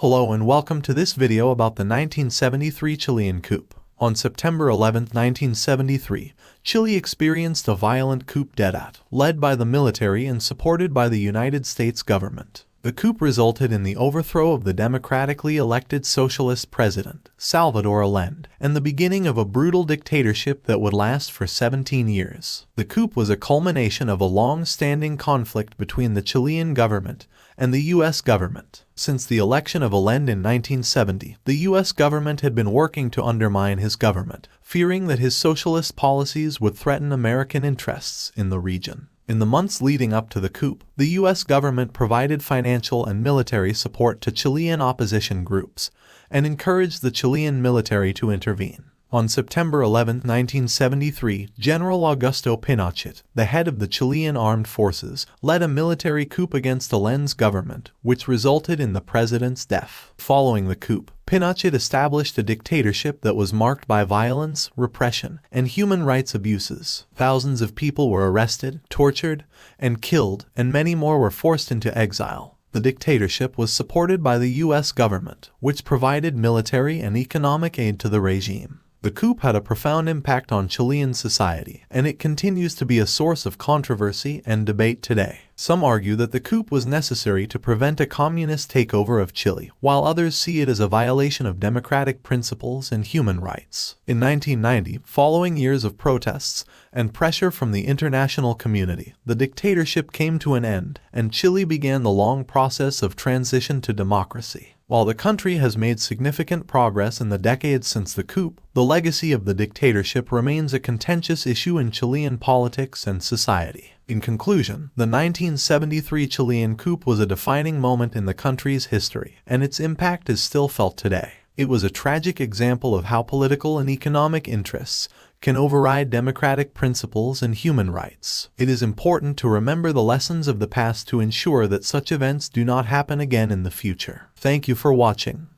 Hello and welcome to this video about the 1973 Chilean coup. On September 11, 1973, Chile experienced a violent coup d'état, led by the military and supported by the United States government. The coup resulted in the overthrow of the democratically elected socialist president, Salvador Allende, and the beginning of a brutal dictatorship that would last for 17 years. The coup was a culmination of a long-standing conflict between the Chilean government and the U.S. government. Since the election of Allende in 1970, the U.S. government had been working to undermine his government, fearing that his socialist policies would threaten American interests in the region. In the months leading up to the coup, the U.S. government provided financial and military support to Chilean opposition groups and encouraged the Chilean military to intervene. On September 11, 1973, General Augusto Pinochet, the head of the Chilean armed forces, led a military coup against Allende's government, which resulted in the president's death. Following the coup, Pinochet established a dictatorship that was marked by violence, repression, and human rights abuses. Thousands of people were arrested, tortured, and killed, and many more were forced into exile. The dictatorship was supported by the U.S. government, which provided military and economic aid to the regime. The coup had a profound impact on Chilean society, and it continues to be a source of controversy and debate today. Some argue that the coup was necessary to prevent a communist takeover of Chile, while others see it as a violation of democratic principles and human rights. In 1990, following years of protests and pressure from the international community, the dictatorship came to an end, and Chile began the long process of transition to democracy. While the country has made significant progress in the decades since the coup, the legacy of the dictatorship remains a contentious issue in Chilean politics and society. In conclusion, the 1973 Chilean coup was a defining moment in the country's history, and its impact is still felt today. It was a tragic example of how political and economic interests can override democratic principles and human rights. It is important to remember the lessons of the past to ensure that such events do not happen again in the future. Thank you for watching.